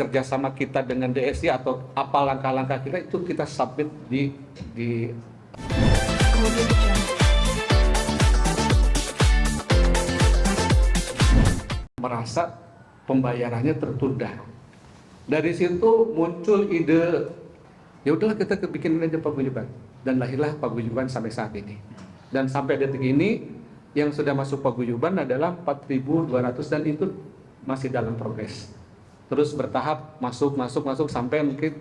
kerjasama kita dengan DSI atau apa langkah-langkah kita itu kita submit di merasa pembayarannya tertunda. Dari situ muncul ide, ya udahlah kita bikin aja paguyuban, dan lahirlah paguyuban sampai saat ini. Dan sampai detik ini yang sudah masuk paguyuban adalah 4.200 dan itu masih dalam progres. Terus bertahap masuk sampai mungkin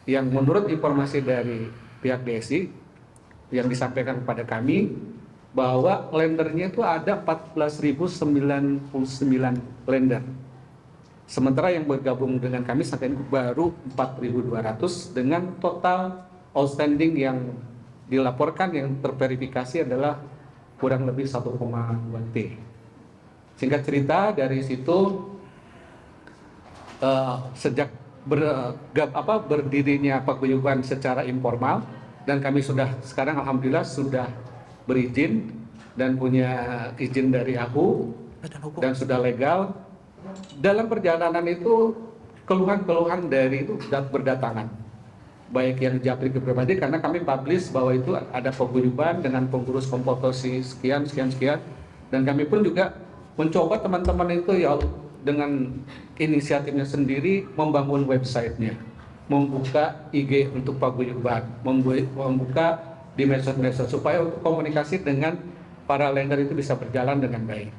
yang menurut informasi dari pihak DSI yang disampaikan kepada kami bahwa lendernya itu ada 14.099 lender. Sementara yang bergabung dengan kami saat ini baru 4.200 dengan total outstanding yang dilaporkan yang terverifikasi adalah kurang lebih 1,2 T. Singkat cerita dari situ sejak berdirinya paguyuban secara informal dan kami sudah sekarang alhamdulillah sudah berizin dan punya izin dari AHU dan sudah legal. Dalam perjalanan itu keluhan-keluhan dari itu berdatangan, baik yang japri ke pribadi karena kami publish bahwa itu ada paguyuban dengan pengurus komposisi sekian dan kami pun juga mencoba teman-teman itu ya dengan inisiatifnya sendiri membangun websitenya, membuka IG untuk paguyuban, membuka di medsos supaya komunikasi dengan para lender itu bisa berjalan dengan baik.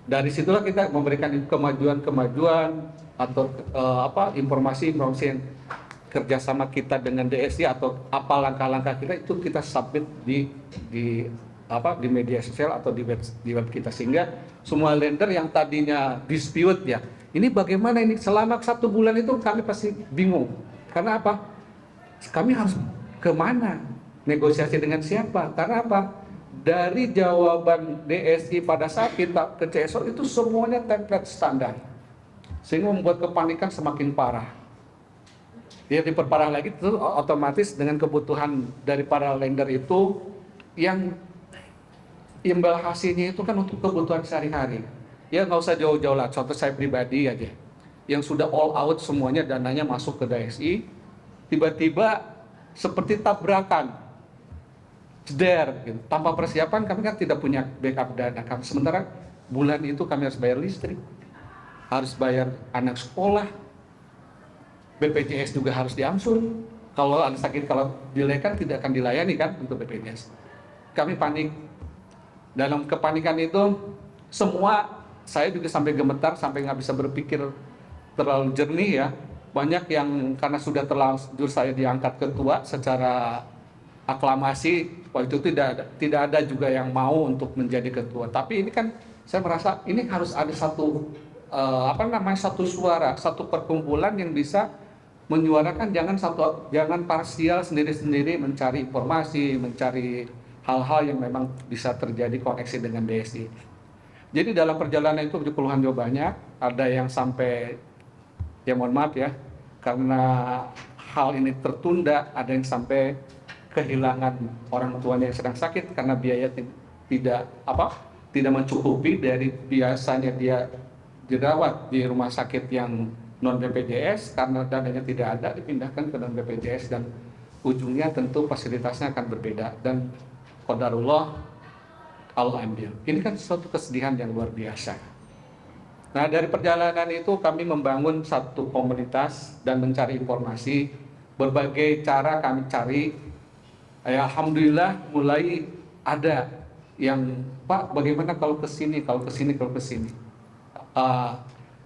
Dari situlah kita memberikan kemajuan atau informasi yang kerjasama kita dengan DSI atau apa langkah-langkah kita itu kita submit di media sosial atau di web kita, sehingga semua lender yang tadinya dispute ya ini bagaimana ini selama 1 bulan itu kami pasti bingung karena apa, kami harus kemana, negosiasi dengan siapa, karena apa, dari jawaban DSI pada saat kita ke CSO itu semuanya template standar sehingga membuat kepanikan semakin parah. Ya diperparah lagi itu otomatis dengan kebutuhan dari para lender itu yang imbal hasilnya itu kan untuk kebutuhan sehari-hari. Ya nggak usah jauh-jauh lah, contoh saya pribadi aja yang sudah all out semuanya dananya masuk ke DSI, tiba-tiba seperti tabrakan jeder gitu. Tanpa persiapan kami kan tidak punya backup dana. Sementara bulan itu kami harus bayar listrik, harus bayar anak sekolah, BPJS juga harus diangsur. Kalau ada sakit, kalau dilekan tidak akan dilayani kan untuk BPJS. Kami panik. Dalam kepanikan itu semua, saya juga sampai gemetar, sampai nggak bisa berpikir terlalu jernih ya. Banyak yang karena sudah terlanjur saya diangkat ketua secara aklamasi, waktu itu tidak ada juga yang mau untuk menjadi ketua. Tapi ini kan saya merasa ini harus ada satu satu suara, satu perkumpulan yang bisa menyuarakan, jangan parsial sendiri-sendiri mencari informasi, mencari hal-hal yang memang bisa terjadi koneksi dengan DSI. Jadi dalam perjalanan itu keluhan juga banyak, ada yang sampai ya mohon maaf ya karena hal ini tertunda, ada yang sampai kehilangan orang tuanya yang sedang sakit karena biaya tidak mencukupi dari biasanya dia dirawat di rumah sakit yang non BPJS, karena dananya tidak ada dipindahkan ke non BPJS dan ujungnya tentu fasilitasnya akan berbeda dan qadarullah Allah ambil. Ini kan suatu kesedihan yang luar biasa. Nah dari perjalanan itu kami membangun satu komunitas dan mencari informasi, berbagai cara kami cari. Ya, alhamdulillah mulai ada yang Pak bagaimana kalau ke sini.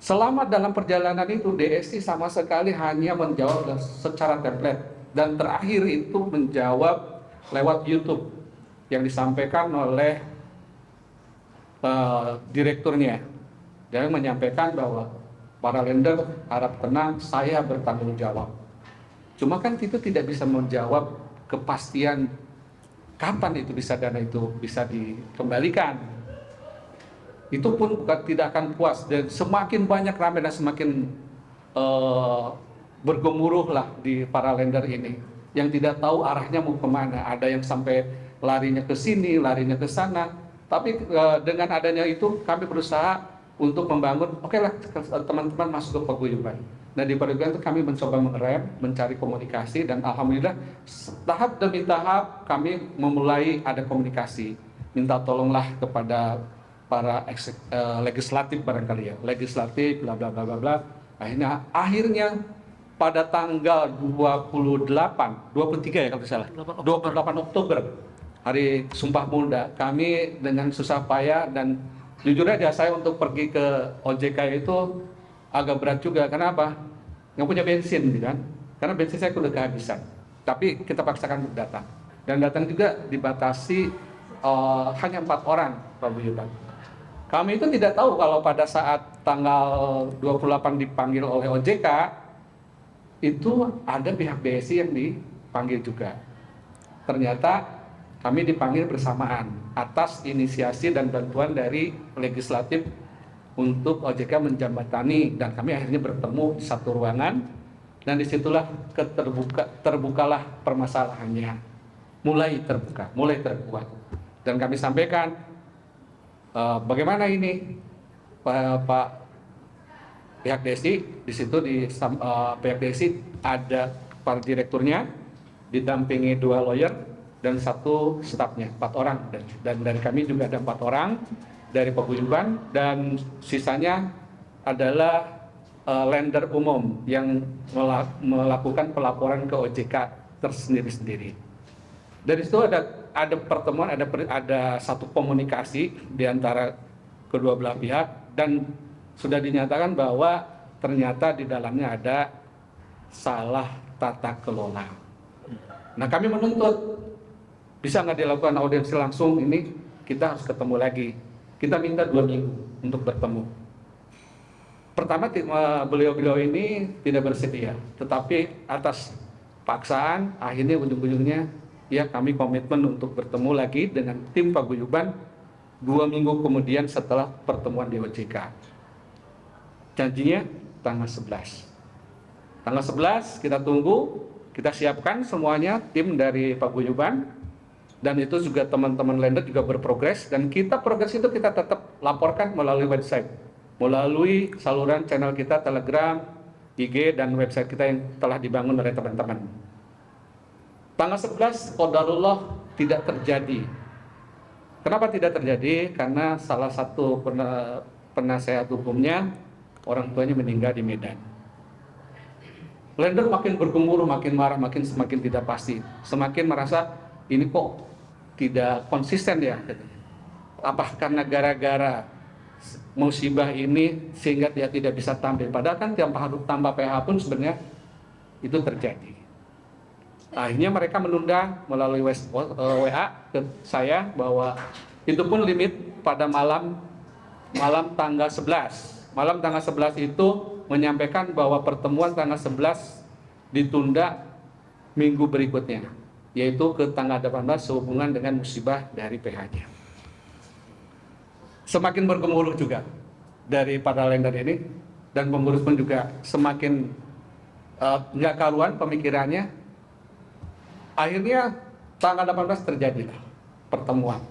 Selama dalam perjalanan itu DSI sama sekali hanya menjawab secara template dan terakhir itu menjawab lewat YouTube yang disampaikan oleh direkturnya. Dia menyampaikan bahwa para lender harap tenang, saya bertanggung jawab. Cuma kan itu tidak bisa menjawab kepastian kapan itu dana itu bisa dikembalikan. Itu pun tidak akan puas dan semakin banyak ramai dan semakin bergemuruh lah di para lender ini yang tidak tahu arahnya mau kemana. Ada yang sampai larinya ke sini, larinya ke sana. Tapi dengan adanya itu kami berusaha untuk membangun, oke lah teman-teman masuk ke paguyuban. Nah di perguruan itu kami mencoba mengerem, mencari komunikasi, dan alhamdulillah tahap demi tahap kami memulai ada komunikasi. Minta tolonglah kepada para legislatif barangkali ya, legislatif bla bla bla bla bla. Akhirnya pada tanggal 23 ya kalau tidak salah, 28 Oktober, hari Sumpah Pemuda, kami dengan susah payah dan jujur aja saya untuk pergi ke OJK itu agak berat juga. Kenapa? Nggak punya bensin gitu kan, karena bensin saya udah kehabisan, tapi kita paksakan untuk datang, dan datang juga dibatasi hanya 4 orang Pak Buyuban. Kami itu tidak tahu kalau pada saat tanggal 28 dipanggil oleh OJK itu ada pihak BSI yang dipanggil juga. Ternyata kami dipanggil bersamaan atas inisiasi dan bantuan dari legislatif untuk OJK menjembatani, dan kami akhirnya bertemu di satu ruangan, dan disitulah terbukalah permasalahannya, mulai terkuat, dan kami sampaikan bagaimana ini Pak pihak DSI. Di situ pihak DSI ada para direkturnya, didampingi 2 lawyer dan 1 stafnya, 4 orang, dan dari kami juga ada 4 orang dari paguyuban, dan sisanya adalah lender umum yang melakukan pelaporan ke OJK tersendiri-sendiri. Dari situ ada pertemuan, ada satu komunikasi di antara kedua belah pihak, dan sudah dinyatakan bahwa ternyata di dalamnya ada salah tata kelola. Nah kami menuntut, bisa nggak dilakukan audiensi langsung, ini kita harus ketemu lagi. Kita minta 2 minggu untuk bertemu. Pertama beliau-beliau ini tidak bersedia, tetapi atas paksaan akhirnya ujung-ujungnya ya kami komitmen untuk bertemu lagi dengan tim paguyuban 2 minggu kemudian setelah pertemuan di OJK. Janjinya tanggal 11. Tanggal 11 kita tunggu, kita siapkan semuanya tim dari paguyuban. Dan itu juga teman-teman lender juga berprogres, dan progres itu kita tetap laporkan melalui website, melalui saluran channel kita Telegram, IG, dan website kita yang telah dibangun oleh teman-teman. Tanggal 11 qadarullah tidak terjadi. Kenapa tidak terjadi? Karena salah satu penasehat hukumnya, orang tuanya meninggal di Medan. Lender makin bergemuruh, makin marah, semakin tidak pasti, semakin merasa ini kok tidak konsisten ya. Apa karena gara-gara musibah ini sehingga dia tidak bisa tampil? Padahal kan tambah PH pun sebenarnya itu terjadi. Akhirnya mereka menunda melalui WA ke saya bahwa itu pun limit pada malam tanggal 11. Malam tanggal 11 itu menyampaikan bahwa pertemuan tanggal 11 ditunda minggu berikutnya, yaitu ke tanggal 18 sehubungan dengan musibah dari PH-nya. Semakin bergemuruh juga dari para lender ini, dan pengurus pun juga semakin nggak karuan pemikirannya. Akhirnya tanggal 18 terjadilah pertemuan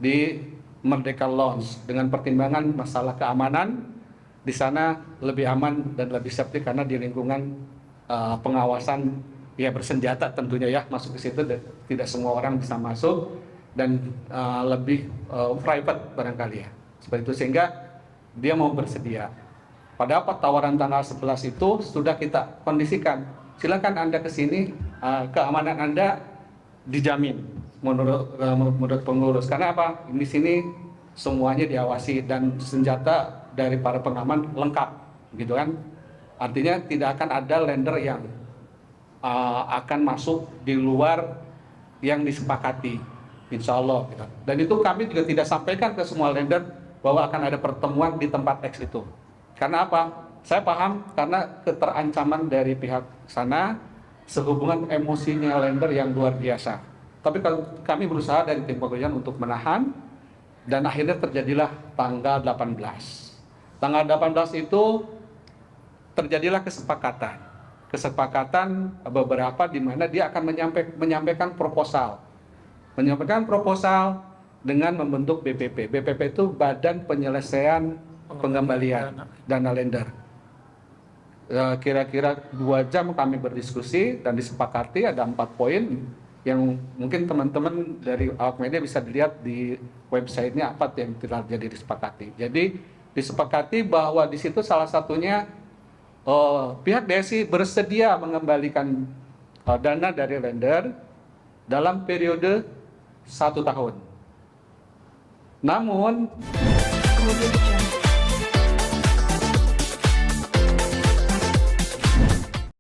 di Merdeka Lounge dengan pertimbangan masalah keamanan. Di sana lebih aman dan lebih safety karena di lingkungan pengawasan ya bersenjata tentunya ya, masuk ke situ dan tidak semua orang bisa masuk, dan lebih private barangkali ya, seperti itu, sehingga dia mau bersedia. Pada tawaran tanggal 11 itu sudah kita kondisikan, silakan Anda ke sini, keamanan Anda dijamin menurut pengurus. Karena apa? Di sini semuanya diawasi dan senjata dari para pengaman lengkap, gitu kan? Artinya tidak akan ada lender yang akan masuk di luar yang disepakati, insya Allah. Gitu. Dan itu kami juga tidak sampaikan ke semua lender bahwa akan ada pertemuan di tempat X itu. Karena apa? Saya paham karena keterancaman dari pihak sana sehubungan emosinya lender yang luar biasa. Tapi kami berusaha dari tim pegawai untuk menahan, dan akhirnya terjadilah tanggal 18. Tanggal 18 itu terjadilah kesepakatan beberapa di mana dia akan menyampaikan proposal. Menyampaikan proposal dengan membentuk BPP. BPP itu Badan Penyelesaian Pengembalian Dana Lender. kira-kira 2 jam kami berdiskusi dan disepakati ada 4 poin yang mungkin teman-teman dari awak media bisa dilihat di websitenya apa yang telah jadi disepakati. Jadi disepakati bahwa di situ salah satunya pihak DSI bersedia mengembalikan dana dari lender dalam periode 1 tahun. Namun